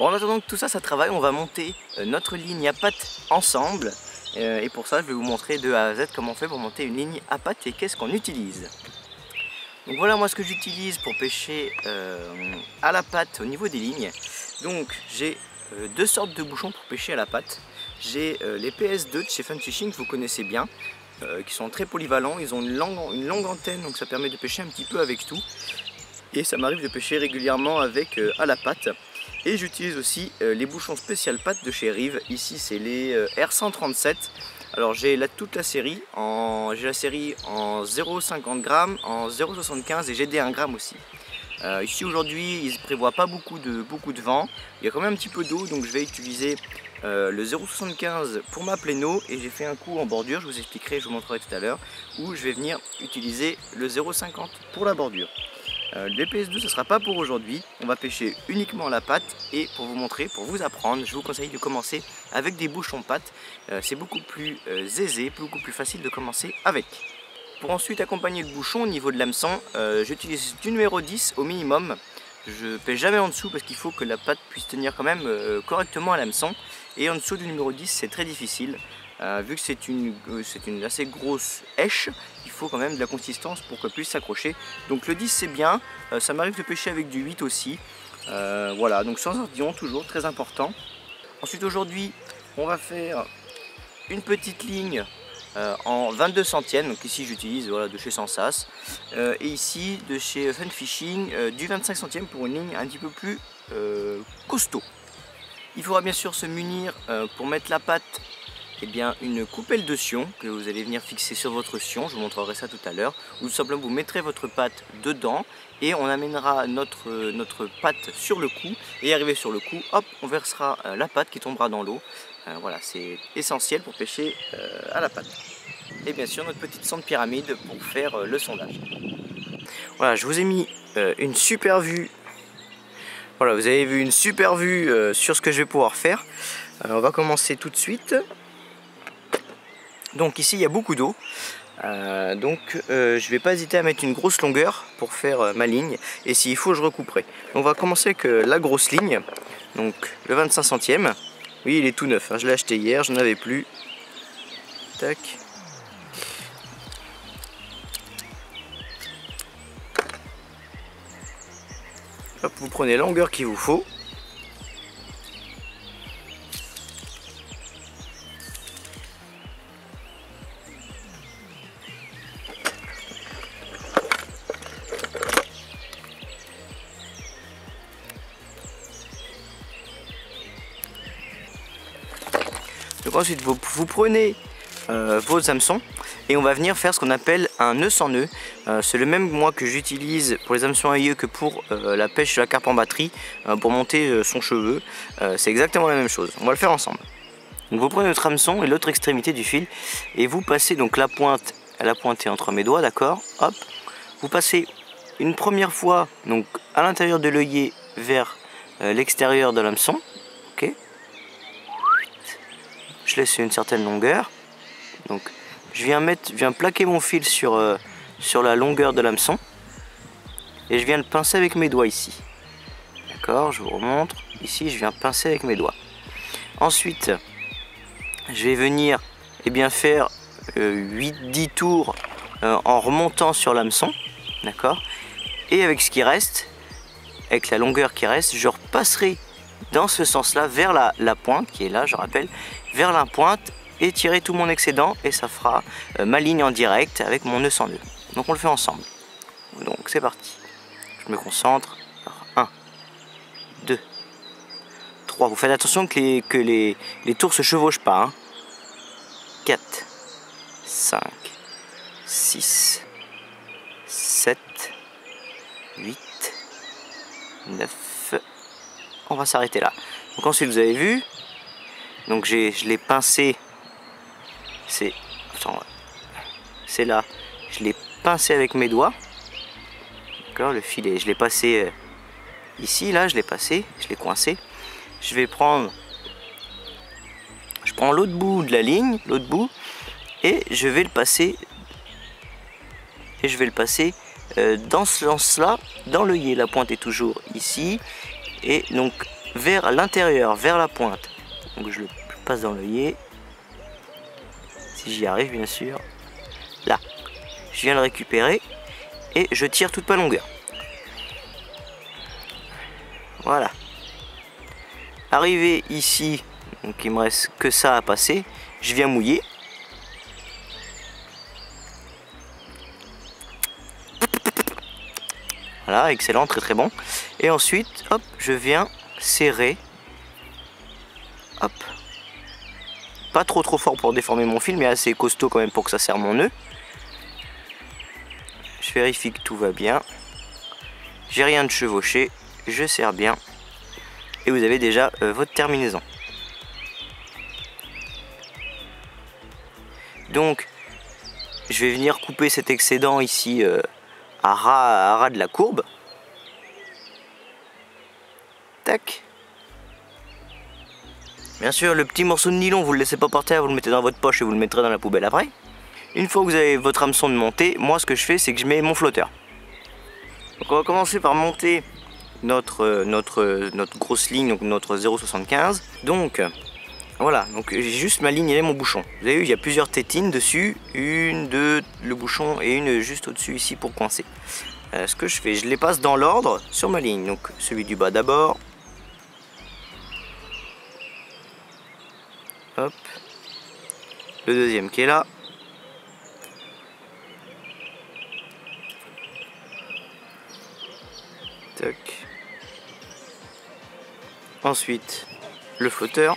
Bon, en attendant que tout ça, ça travaille, on va monter notre ligne à pattes ensemble. Et pour ça, je vais vous montrer de A à Z comment on fait pour monter une ligne à pattes et qu'est-ce qu'on utilise. Donc voilà moi ce que j'utilise pour pêcher à la patte au niveau des lignes. Donc j'ai deux sortes de bouchons pour pêcher à la patte. J'ai les PS2 de chez Fun Fishing que vous connaissez bien, qui sont très polyvalents. Ils ont une longue antenne, donc ça permet de pêcher un petit peu avec tout. Et ça m'arrive de pêcher régulièrement avec à la patte. Et j'utilise aussi les bouchons spécial patte de chez Rive. Ici c'est les R137. Alors j'ai toute la série, j'ai la série en 0,50 g, en 0,75 et j'ai des 1 g aussi. Ici aujourd'hui il ne prévoit pas beaucoup de vent, il y a quand même un petit peu d'eau, donc je vais utiliser le 0,75 pour ma pléno et j'ai fait un coup en bordure, je vous expliquerai, je vous montrerai tout à l'heure, où je vais venir utiliser le 0,50 pour la bordure. Le PS2 ce ne sera pas pour aujourd'hui, on va pêcher uniquement la patte et pour vous montrer, pour vous apprendre, je vous conseille de commencer avec des bouchons patte, c'est beaucoup plus aisé, beaucoup plus facile de commencer avec. Pour ensuite accompagner le bouchon au niveau de l'hameçon, j'utilise du numéro 10 au minimum, je pêche jamais en dessous parce qu'il faut que la patte puisse tenir quand même correctement à l'hameçon et en dessous du numéro 10 c'est très difficile. Vu que c'est une assez grosse hèche, il faut quand même de la consistance pour qu'elle puisse s'accrocher. Donc le 10 c'est bien, ça m'arrive de pêcher avec du 8 aussi. Voilà, donc sans ardillon toujours, très important. Ensuite aujourd'hui, on va faire une petite ligne en 22 centièmes. Donc ici j'utilise de chez Sensas. Et ici de chez Fun Fishing, du 25 centièmes pour une ligne un petit peu plus costaud. Il faudra bien sûr se munir pour mettre la patte. Eh bien, une coupelle de sion que vous allez venir fixer sur votre sion, je vous montrerai ça tout à l'heure, ou tout simplement vous mettrez votre patte dedans et on amènera notre patte sur le cou et arrivé sur le cou, hop, on versera la patte qui tombera dans l'eau. Voilà, c'est essentiel pour pêcher à la patte. Et bien sûr notre petite sonde pyramide pour faire le sondage. Voilà, je vous ai mis une super vue. Voilà, vous avez vu une super vue sur ce que je vais pouvoir faire. On va commencer tout de suite. Donc ici il y a beaucoup d'eau, je vais pas hésiter à mettre une grosse longueur pour faire ma ligne et s'il faut je recouperai. On va commencer avec la grosse ligne, donc le 25 centièmes. Oui il est tout neuf, hein, je l'ai acheté hier, je n'en avais plus. Tac. Hop, vous prenez la longueur qu'il vous faut. Donc ensuite vous prenez vos hameçons et on va venir faire ce qu'on appelle un nœud sans nœud. C'est le même moi que j'utilise pour les hameçons à yeux que pour la pêche de la carpe en batterie pour monter son cheveu. C'est exactement la même chose, on va le faire ensemble. Donc vous prenez votre hameçon et l'autre extrémité du fil et vous passez donc la pointe, elle a pointé entre mes doigts, d'accord. Hop, vous passez une première fois donc à l'intérieur de l'œillet vers l'extérieur de l'hameçon. Ok. Je laisse une certaine longueur, donc je viens plaquer mon fil sur la longueur de l'hameçon et je viens le pincer avec mes doigts ici. D'accord, je vous remontre, ici je viens pincer avec mes doigts. Ensuite, je vais venir faire 8-10 tours en remontant sur l'hameçon, d'accord. Et avec ce qui reste, avec la longueur qui reste, je repasserai dans ce sens-là vers la pointe qui est là, je rappelle, vers la pointe et tirer tout mon excédent et ça fera ma ligne en direct avec mon nœud sans nœud. Donc on le fait ensemble. Donc c'est parti. Je me concentre. 1, 2, 3. Vous faites attention que les tours se chevauchent pas. 4, 5, 6, 7, 8, 9. On va s'arrêter là. Donc ensuite vous avez vu, donc je l'ai pincé, c'est là, je l'ai pincé avec mes doigts, d'accord, le filet, je l'ai passé ici, là je l'ai passé, je l'ai coincé. Je prends l'autre bout de la ligne, l'autre bout, et je vais le passer, dans ce sens là, dans l'œillet. La pointe est toujours ici. Et donc vers l'intérieur, vers la pointe. Donc je le passe dans l'œillet. Si j'y arrive bien sûr. Là, je viens le récupérer et je tire toute ma longueur. Voilà. Arrivé ici, donc il me reste que ça à passer, je viens mouiller. Voilà, excellent, très très bon. Et ensuite, hop, je viens serrer. Hop. Pas trop fort pour déformer mon fil, mais assez costaud quand même pour que ça serre mon nœud. Je vérifie que tout va bien. J'ai rien de chevauché, je serre bien. Et vous avez déjà votre terminaison. Donc, je vais venir couper cet excédent ici à ras de la courbe. Tac. Bien sûr, le petit morceau de nylon, vous ne le laissez pas par terre, vous le mettez dans votre poche et vous le mettrez dans la poubelle après. Une fois que vous avez votre hameçon de montée, moi ce que je fais, c'est que je mets mon flotteur. Donc on va commencer par monter notre grosse ligne, donc notre 0,75. Donc voilà, donc j'ai juste ma ligne et mon bouchon. Vous avez vu, il y a plusieurs tétines dessus, une, deux, le bouchon et une juste au-dessus ici pour coincer. Ce que je fais, je les passe dans l'ordre sur ma ligne. Donc celui du bas d'abord. Hop. Le deuxième qui est là. Tac. Ensuite, le flotteur.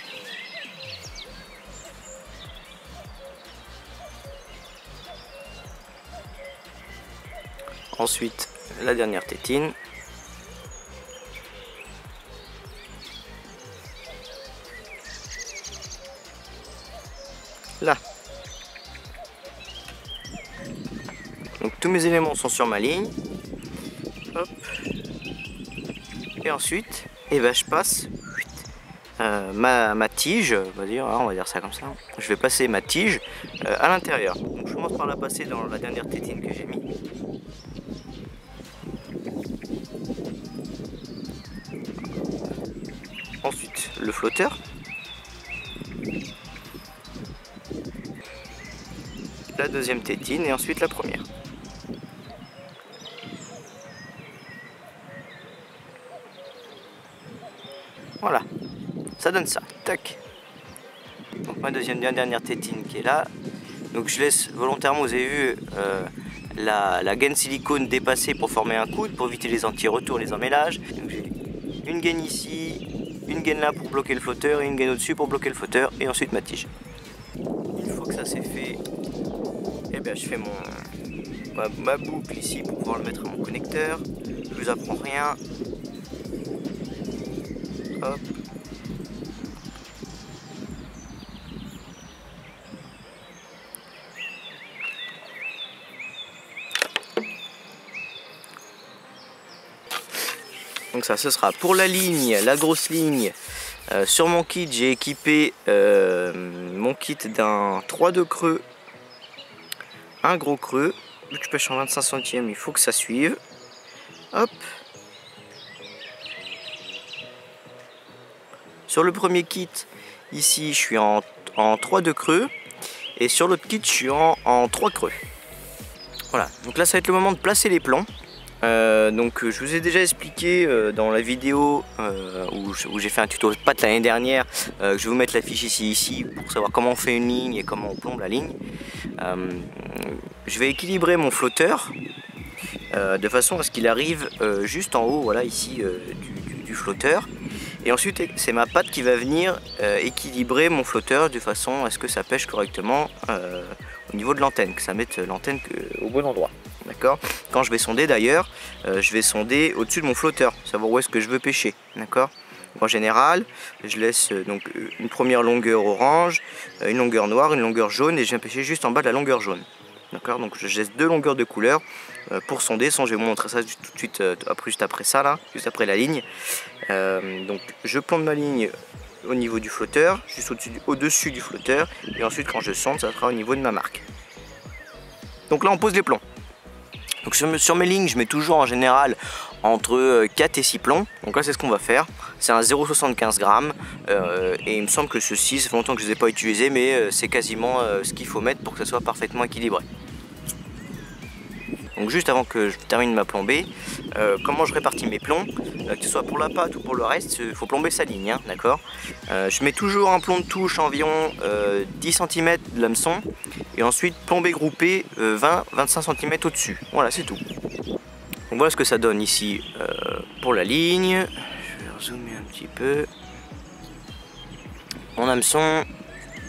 Ensuite, la dernière tétine. Là. Donc tous mes éléments sont sur ma ligne. Hop. Et ensuite, je passe ma tige, on va dire ça comme ça. Je vais passer ma tige à l'intérieur. Donc je commence par la passer dans la dernière tétine que j'ai mis. Ensuite le flotteur. La deuxième tétine et ensuite la première. Voilà, ça donne ça, tac. Donc ma dernière tétine qui est là. Donc je laisse volontairement, vous avez vu, la gaine silicone dépasser pour former un coude, pour éviter les anti-retours, les emmêlages. Donc j'ai une gaine ici, une gaine là pour bloquer le flotteur et une gaine au-dessus pour bloquer le flotteur et ensuite ma tige. Une fois que ça c'est fait, je fais ma boucle ici pour pouvoir le mettre à mon connecteur. Je vous apprends rien. Hop. Donc ça, ce sera pour la ligne, la grosse ligne. Sur mon kit, j'ai équipé mon kit d'un 3/2 creux, un gros creux. Vu que je pêche en 25 centièmes, il faut que ça suive. Hop. Sur le premier kit, ici, je suis en 3/2 creux. Et sur l'autre kit, je suis en 3 creux. Voilà, donc là, ça va être le moment de placer les plombs. Donc je vous ai déjà expliqué dans la vidéo où j'ai fait un tuto patte l'année dernière, je vais vous mettre la fiche ici pour savoir comment on fait une ligne et comment on plombe la ligne. Je vais équilibrer mon flotteur de façon à ce qu'il arrive juste en haut, voilà, ici du flotteur. Et ensuite c'est ma patte qui va venir équilibrer mon flotteur de façon à ce que ça pêche correctement au niveau de l'antenne, que ça mette l'antenne au bon endroit. D'accord. Quand je vais sonder d'ailleurs, je vais sonder au-dessus de mon flotteur, savoir où est-ce que je veux pêcher. D'accord. En général, je laisse donc une première longueur orange, une longueur noire, une longueur jaune et je viens pêcher juste en bas de la longueur jaune. D'accord. Donc je laisse 2 longueurs de couleur pour sonder. Je vais vous montrer ça tout de suite juste après ça là, juste après la ligne. Donc je plombe ma ligne au niveau du flotteur, juste au-dessus du flotteur, et ensuite quand je sonde, ça sera au niveau de ma marque. Donc là on pose les plombs. Donc sur mes lignes, je mets toujours en général entre 4 et 6 plombs. Donc là c'est ce qu'on va faire. c'est un 0,75 g et il me semble que ceci, ça fait longtemps que je ne les ai pas utilisés, mais c'est quasiment ce qu'il faut mettre pour que ça soit parfaitement équilibré. Donc juste avant que je termine ma plombée, comment je répartis mes plombs, que ce soit pour la pâte ou pour le reste, il faut plomber sa ligne, hein, d'accord. Je mets toujours un plomb de touche environ 10 cm de l'hameçon et ensuite plombé groupé 20-25 cm au-dessus. Voilà, c'est tout. Donc voilà ce que ça donne ici pour la ligne. Je vais zoomer un petit peu. Mon hameçon,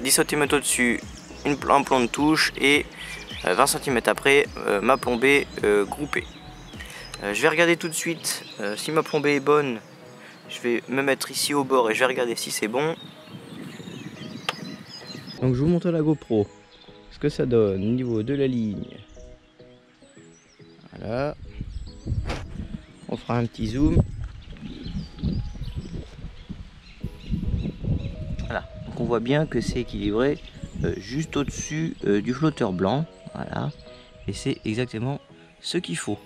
10 cm au-dessus, un plomb de touche et 20 cm après ma plombée groupée. Je vais regarder tout de suite si ma plombée est bonne. Je vais me mettre ici au bord et je vais regarder si c'est bon. Donc je vous montre la GoPro, ce que ça donne au niveau de la ligne. Voilà. On fera un petit zoom. Voilà. Donc on voit bien que c'est équilibré juste au-dessus du flotteur blanc. Voilà. Et c'est exactement ce qu'il faut.